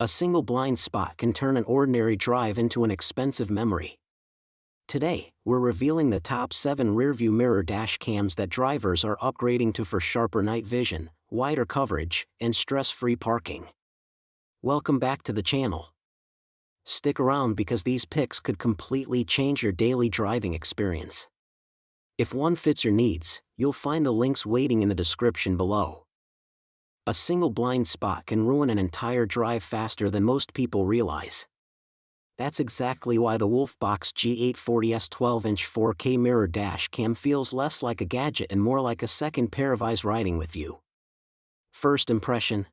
A single blind spot can turn an ordinary drive into an expensive memory. Today, we're revealing the top 7 rearview mirror dash cams that drivers are upgrading to for sharper night vision, wider coverage, and stress-free parking. Welcome back to the channel. Stick around because these picks could completely change your daily driving experience. If one fits your needs, you'll find the links waiting in the description below. A single blind spot can ruin an entire drive faster than most people realize. That's exactly why the Wolfbox G840S 12-inch 4K mirror dash cam feels less like a gadget and more like a second pair of eyes riding with you. First impression: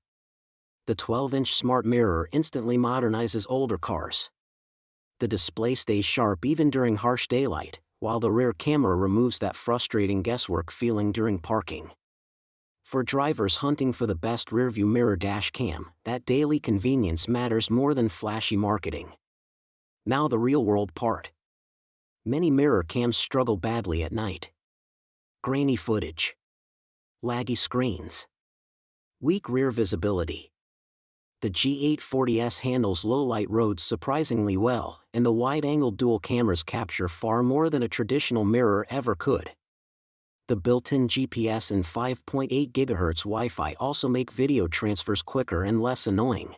the 12-inch smart mirror instantly modernizes older cars. The display stays sharp even during harsh daylight, while the rear camera removes that frustrating guesswork feeling during parking. For drivers hunting for the best rearview mirror dash cam, that daily convenience matters more than flashy marketing. Now the real-world part. Many mirror cams struggle badly at night. Grainy footage, laggy screens, weak rear visibility. The G840S handles low-light roads surprisingly well, and the wide-angle dual cameras capture far more than a traditional mirror ever could. The built-in GPS and 5.8 GHz Wi-Fi also make video transfers quicker and less annoying.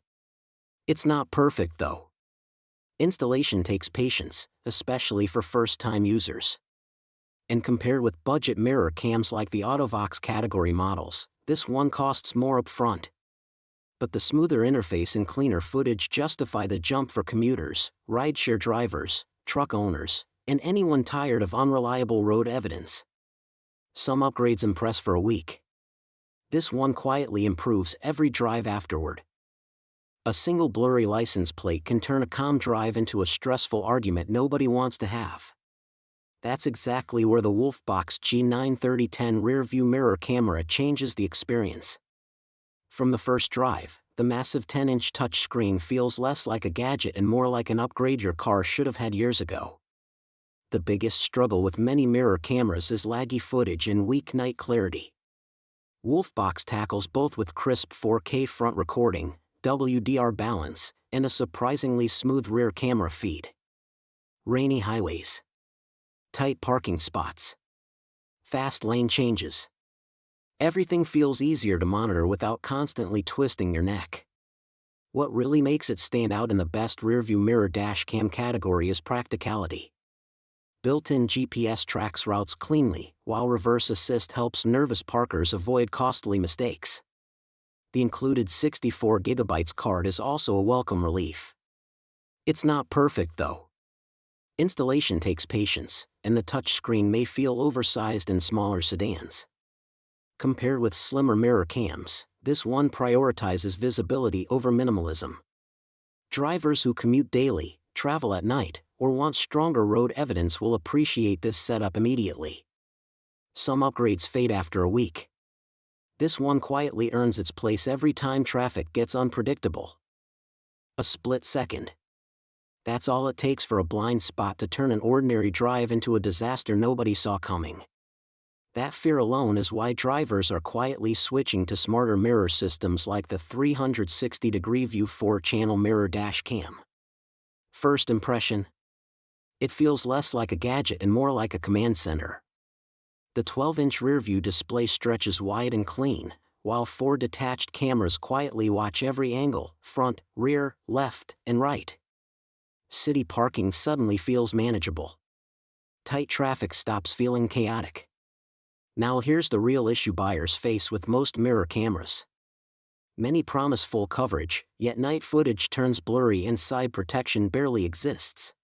It's not perfect though. Installation takes patience, especially for first-time users. And compared with budget mirror cams like the Autovox category models, this one costs more upfront. But the smoother interface and cleaner footage justify the jump for commuters, rideshare drivers, truck owners, and anyone tired of unreliable road evidence. Some upgrades impress for a week. This one quietly improves every drive afterward. A single blurry license plate can turn a calm drive into a stressful argument nobody wants to have. That's exactly where the Wolfbox G93010 rearview mirror camera changes the experience. From the first drive, the massive 10-inch touchscreen feels less like a gadget and more like an upgrade your car should have had years ago. The biggest struggle with many mirror cameras is laggy footage and weak night clarity. Wolfbox tackles both with crisp 4K front recording, WDR balance, and a surprisingly smooth rear camera feed. Rainy highways, tight parking spots, fast lane changes. Everything feels easier to monitor without constantly twisting your neck. What really makes it stand out in the best rearview mirror dash cam category is practicality. Built-in GPS tracks routes cleanly, while reverse assist helps nervous parkers avoid costly mistakes. The included 64 GB card is also a welcome relief. It's not perfect though. Installation takes patience, and the touchscreen may feel oversized in smaller sedans. Compared with slimmer mirror cams, this one prioritizes visibility over minimalism. Drivers who commute daily, travel at night, or want stronger road evidence will appreciate this setup immediately. Some upgrades fade after a week. This one quietly earns its place every time traffic gets unpredictable. A split second. That's all it takes for a blind spot to turn an ordinary drive into a disaster nobody saw coming. That fear alone is why drivers are quietly switching to smarter mirror systems like the 360-degree view 4-channel mirror dash cam. First impression: it feels less like a gadget and more like a command center. The 12-inch rearview display stretches wide and clean, while 4 detached cameras quietly watch every angle: front, rear, left, and right. City parking suddenly feels manageable. Tight traffic stops feeling chaotic. Now here's the real issue buyers face with most mirror cameras. Many promise full coverage, yet night footage turns blurry and side protection barely exists.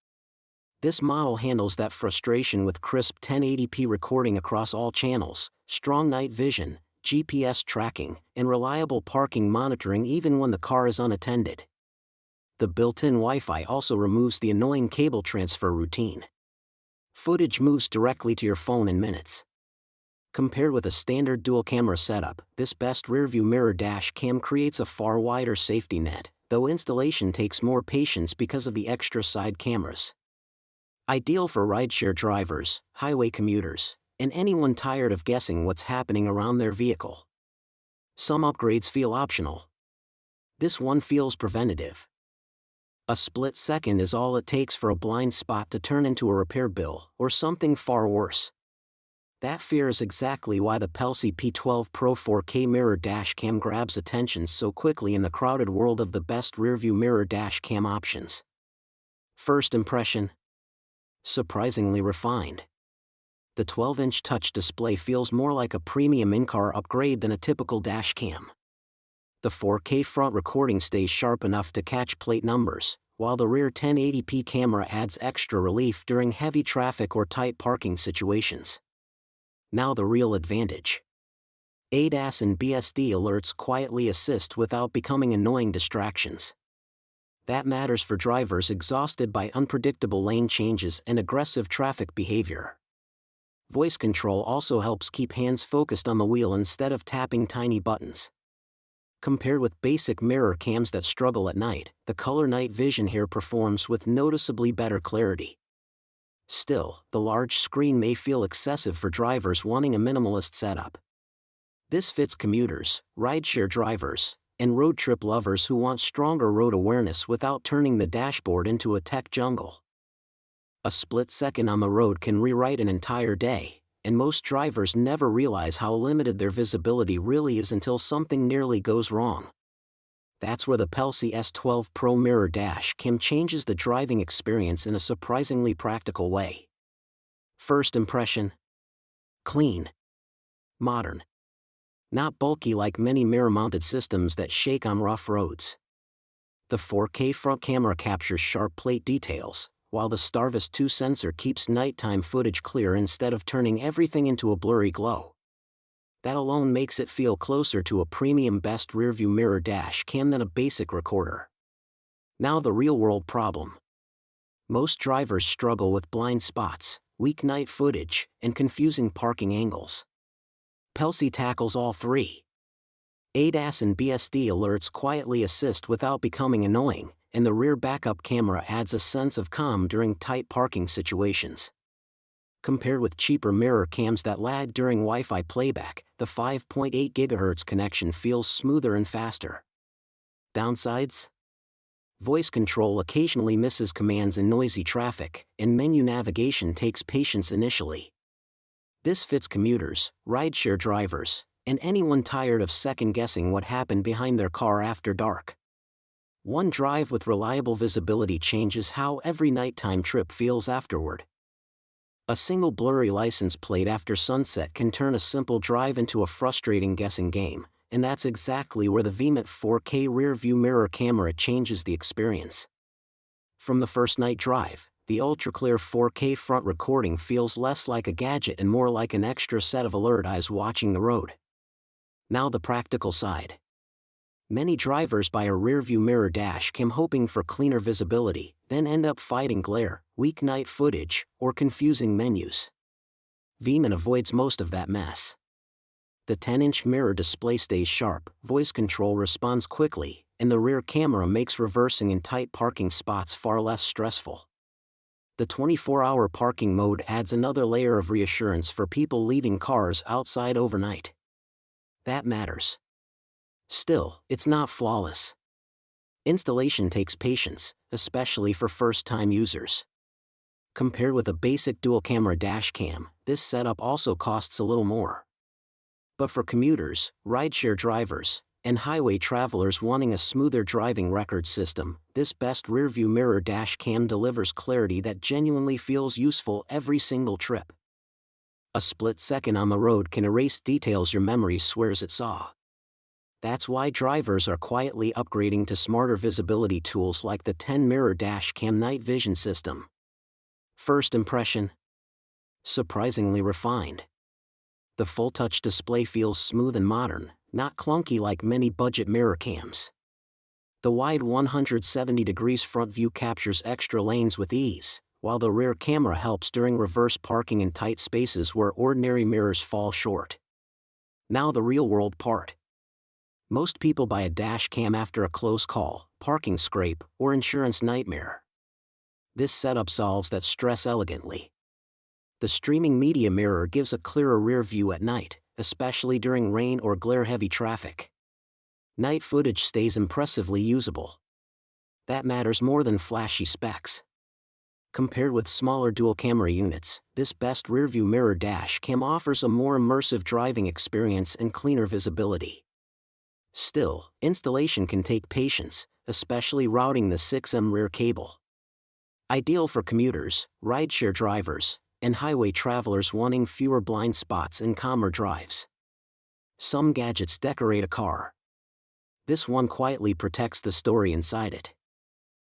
This model handles that frustration with crisp 1080p recording across all channels, strong night vision, GPS tracking, and reliable parking monitoring even when the car is unattended. The built-in Wi-Fi also removes the annoying cable transfer routine. Footage moves directly to your phone in minutes. Compared with a standard dual-camera setup, this best rearview mirror dash cam creates a far wider safety net, though installation takes more patience because of the extra side cameras. Ideal for rideshare drivers, highway commuters, and anyone tired of guessing what's happening around their vehicle. Some upgrades feel optional. This one feels preventative. A split second is all it takes for a blind spot to turn into a repair bill, or something far worse. That fear is exactly why the Pelsi P12 Pro 4K mirror dashcam grabs attention so quickly in the crowded world of the best rearview mirror dashcam options. First impression: surprisingly refined. The 12-inch touch display feels more like a premium in-car upgrade than a typical dashcam. The 4K front recording stays sharp enough to catch plate numbers, while the rear 1080p camera adds extra relief during heavy traffic or tight parking situations. Now the real advantage. ADAS and BSD alerts quietly assist without becoming annoying distractions. That matters for drivers exhausted by unpredictable lane changes and aggressive traffic behavior. Voice control also helps keep hands focused on the wheel instead of tapping tiny buttons. Compared with basic mirror cams that struggle at night, the color night vision here performs with noticeably better clarity. Still, the large screen may feel excessive for drivers wanting a minimalist setup. This fits commuters, rideshare drivers, and road trip lovers who want stronger road awareness without turning the dashboard into a tech jungle. A split second on the road can rewrite an entire day, and most drivers never realize how limited their visibility really is until something nearly goes wrong. That's where the Pelsi S12 Pro Mirror Dash Cam changes the driving experience in a surprisingly practical way. First impression: clean. Modern. Not bulky like many mirror-mounted systems that shake on rough roads. The 4K front camera captures sharp plate details, while the Starvis 2 sensor keeps nighttime footage clear instead of turning everything into a blurry glow. That alone makes it feel closer to a premium best rearview mirror dash cam than a basic recorder. Now the real-world problem. Most drivers struggle with blind spots, weak night footage, and confusing parking angles. Pelsi tackles all three. ADAS and BSD alerts quietly assist without becoming annoying, and the rear backup camera adds a sense of calm during tight parking situations. Compared with cheaper mirror cams that lag during Wi-Fi playback, the 5.8 GHz connection feels smoother and faster. Downsides? Voice control occasionally misses commands in noisy traffic, and menu navigation takes patience initially. This fits commuters, rideshare drivers, and anyone tired of second-guessing what happened behind their car after dark. One drive with reliable visibility changes how every nighttime trip feels afterward. A single blurry license plate after sunset can turn a simple drive into a frustrating guessing game, and that's exactly where the VMIT 4K rear-view mirror camera changes the experience. From the first night drive, the ultra-clear 4K front recording feels less like a gadget and more like an extra set of alert eyes watching the road. Now the practical side. Many drivers buy a rearview mirror dash cam hoping for cleaner visibility, then end up fighting glare, weak night footage, or confusing menus. VMIT avoids most of that mess. The 10-inch mirror display stays sharp, voice control responds quickly, and the rear camera makes reversing in tight parking spots far less stressful. The 24-hour parking mode adds another layer of reassurance for people leaving cars outside overnight. That matters. Still, it's not flawless. Installation takes patience, especially for first-time users. Compared with a basic dual-camera dashcam, this setup also costs a little more. But for commuters, rideshare drivers, and highway travelers wanting a smoother driving record system, this best rearview mirror dashcam delivers clarity that genuinely feels useful every single trip. A split second on the road can erase details your memory swears it saw. That's why drivers are quietly upgrading to smarter visibility tools like the 10-mirror dashcam night vision system. First impression: surprisingly refined. The full-touch display feels smooth and modern, not clunky like many budget mirror cams. The wide 170 degrees front view captures extra lanes with ease, while the rear camera helps during reverse parking in tight spaces where ordinary mirrors fall short. Now the real-world part. Most people buy a dash cam after a close call, parking scrape, or insurance nightmare. This setup solves that stress elegantly. The streaming media mirror gives a clearer rear view at night, especially during rain or glare-heavy traffic. Night footage stays impressively usable. That matters more than flashy specs. Compared with smaller dual-camera units, this best rearview mirror dash cam offers a more immersive driving experience and cleaner visibility. Still, installation can take patience, especially routing the 6M rear cable. Ideal for commuters, rideshare drivers, and highway travelers wanting fewer blind spots and calmer drives. Some gadgets decorate a car. This one quietly protects the story inside it.